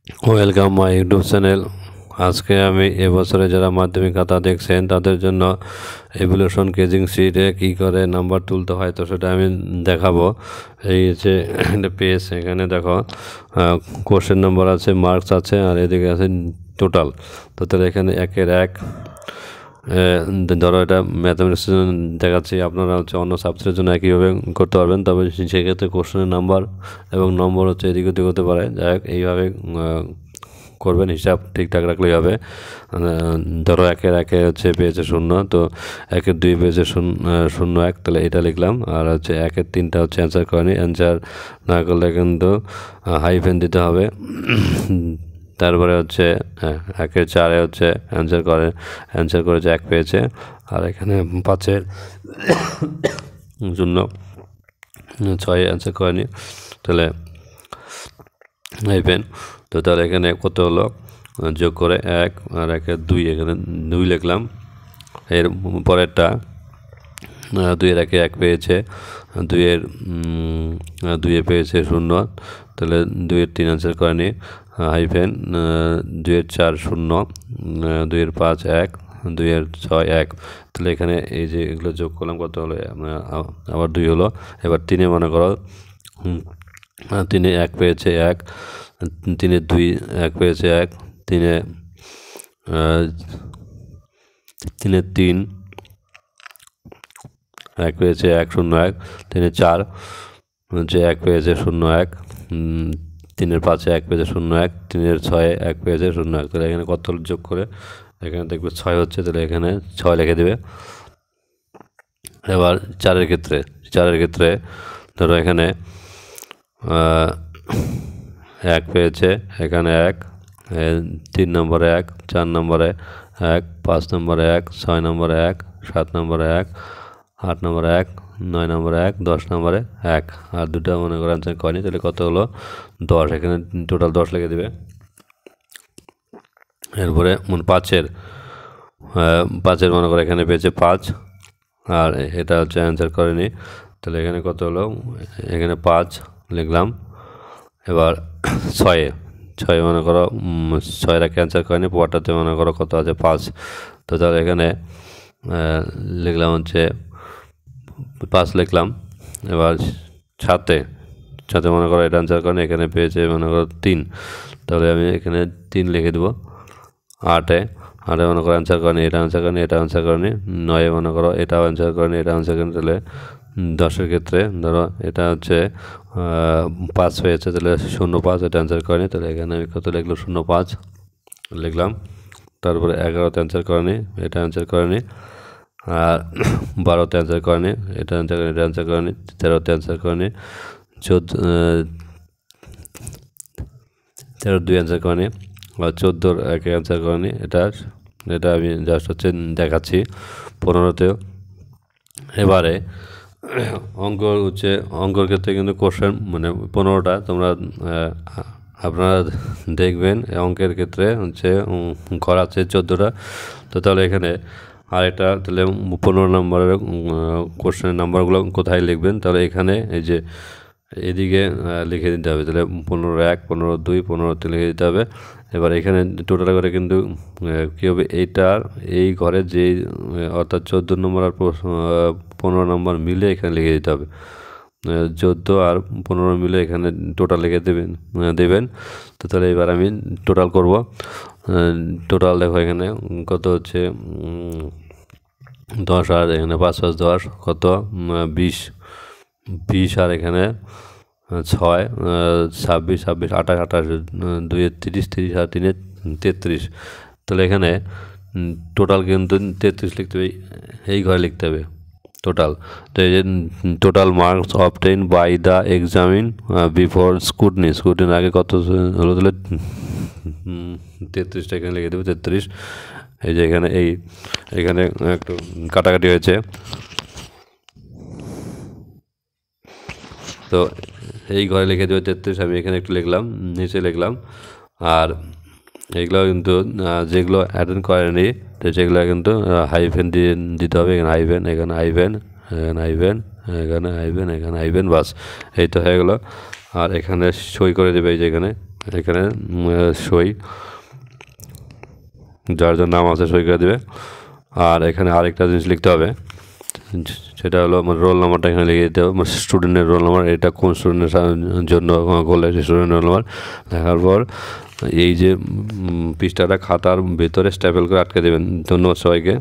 Welcome my YouTube channel. আজকে আমি এবছরে যারা মাধ্যমিক খাতা দেখছেন তাদের জন্য এভলিউশন কেজিং শিটে কী করে নাম্বার তুলতে হয় তো সেটা আমি দেখাবো। এই যে একটা পেজ, এখানে দেখো কোশ্চেন নাম্বার আছে, মার্কস আছে, আর এদিকে আছে টোটাল। তো তাহলে এখানে একের এক, ধরো এটা ম্যাথামেটিক্স দেখাচ্ছি, আপনারা অন্য সাবজেক্টের জন্য একইভাবে করতে পারবেন, তবে সেক্ষেত্রে কোশ্চেনের নাম্বার এবং নম্বর এদিক ওদিক হতে পারে। যাই হোক, এইভাবে করবেন, হিসাব ঠিকঠাক রাখলেই হবে। ধরো একের একে পেয়েছে 0, তো একের 2 পেয়েছে 0 1, তাহলে এটা লিখলাম। আর একের 3টা অ্যান্সার করেনি, অ্যান্সার না করলে কিন্তু হাইফেন দিতে হবে। তারপরে একের 4 অ্যান্সার করেছে 1 পেয়েছে, আর এখানে 5-এর জন্য 6 অ্যান্সার করেনি, তাহলে হাইফেন। তো তাহলে এখানে কত হলো, যোগ করে 1 আর 1-এর 2, এখানে 2 লিখলাম। এর পরেরটা 2-এর 1-এ 1 পেয়েছে, 2-এ পেয়েছে 0, তাহলে 2-এর 3 অ্যান্সার করেনি, হাইফেন। 2-এর 4 0, 2-এর 5 1, 2-এর 6 1, তাহলে এখানে এই যে এগুলো যোগ করলাম, কত হলো, আবার 2 হলো। এবার 3-এ মনে করো 3-এ 1 পেয়েছে 1, 3-এর 2 1 পেয়েছে 1, 3-এর 3 1 পেয়েছে 1 0 1, 3-এর 4 1 পেয়েছে 0 1, 3-এর 5-এ 1 পেয়েছে 0 1, 3-এর 6-এ 1 পেয়েছে 0 1, তাহলে এখানে কত যোগ করে এখানে দেখবে 6 হচ্ছে, তাহলে এখানে 6 লিখে দেবে। এবার 4-এর ক্ষেত্রে ধরো এখানে 1 পেয়েছে, এখানে 1, 3 নম্বরে 1, 4 নম্বরে 1, 5 নম্বরে 1, 6 নম্বরে 1, 7 নম্বরে 1, 8 নম্বরে 1, 9 নম্বরে 1, 10 নম্বরে 1, আর 2টা মনে করে অ্যান্সার করেনি, তাহলে কত হলো 10, এখানে টোটাল 10 লিখে দেবে। এরপরে 5-এর মনে করে এখানে পেয়েছে 5, আর এটা অ্যান্সার করেনি, তাহলে এখানে কত হলো, এখানে 5 লিখলাম। এবার 6 মনে করো 6-এর 1 অ্যান্সার করেনি, পরটাতে মনে করো কত আছে 5, তো তাহলে এখানে লিখলাম 5 লিখলাম। এবার 7-এ মনে করো এটা অ্যান্সার করেনি, এখানে পেয়েছে মনে করো 3, তাহলে আমি এখানে 3 লিখে দেবো। 8-এ মনে করো অ্যান্সার করেনি, এটা অ্যান্সার করেনি, 9-এ মনে করো এটাও অ্যান্সার করেনি, এটা অ্যান্সার করেনি, তাহলে 10-এর ক্ষেত্রে ধরো এটা 5 পেয়েছে, তাহলে 0 5, এটা অ্যান্সার করেনি, তাহলে এখানে আমি কত লিখলাম 0 5 লিখলাম। তারপরে 11-তে অ্যান্সার করেনি, এটা অ্যান্সার করেনি, আর 12-তে অ্যান্সার করেনি, এটা অ্যান্সার করেনি, 13-তে অ্যান্সার করেনি, 13-র 2 অ্যান্সার করেনি, আর 14-র 1 অ্যান্সার করেনি, এটা আমি জাস্ট দেখাচ্ছি। 15-তেও। এবারে অঙ্কর ক্ষেত্রে কিন্তু কোশ্চেন 15টা তোমরা আপনারা দেখবেন, অঙ্কের ক্ষেত্রে ঘর আছে 14টা, তো তাহলে এখানে আরেকটা, তাহলে 15 নম্বরের কোশ্চেনের নাম্বারগুলো কোথায় লিখবেন, তাহলে এখানে এই যে এদিকে লিখে দিতে হবে, তাহলে 15-1, 15-2, 15-3 লিখে দিতে হবে। এবার এখানে টোটাল করে কিন্তু কী হবে, এই ঘরে যেই অর্থাৎ 14 নম্বর আর 15 নম্বর মিলে এখানে লিখে দিতে হবে, 14 আর 15 মিলে এখানে টোটাল লিখে দেবেন। তো তাহলে এবার আমি টোটাল করব। টোটাল দেখো এখানে কত হচ্ছে 10, আর এখানে 5 5 10, কত 20, আর এখানে 6 26 26 28 28, 2-এ 30 30, আর 3-এ 33, তাহলে এখানে টোটাল কিন্তু 33 লিখতে হবে, এই ঘরে লিখতে হবে টোটাল। তো এই যে total marks obtain by the examine before স্কুটিনির আগে কত হলো, তাহলে 33টা এখানে লিখে দেবে, 33। এই যে এখানে একটু কাটাকাটি হয়েছে, তো এই ঘরে লিখে দেবে 33, আমি এখানে একটু লিখলাম, নিচে লিখলাম। আর এইগুলো কিন্তু যেগুলো অ্যাটেন্ড করেনি, তো সেগুলো কিন্তু হাইফেন দিয়ে দিতে হবে, এখানে হাইফেন, এখানে হাইফেন, এখানে হাইফেন, এখানে হাইফেন, এখানে হাইফেন, বাস এই তো হয়ে গেলো। আর এখানে সই করে দেবে, এই যে এখানে এখানে সই, যার যার নাম আছে সই করে দেবে। আর এখানে আরেকটা জিনিস লিখতে হবে, সেটা হলো আমার রোল নাম্বারটা এখানে লিখে দিতে হবে, আমার স্টুডেন্টের রোল নাম্বার, এটা কোন স্টুডেন্টের জন্য করলে সেই স্টুডেন্টের রোল নাম্বার লেখার পর এই যে পৃষ্ঠাটা খাতার ভেতরে স্ট্যাপেল করে আটকে দেবেন। ধন্যবাদ সবাইকে।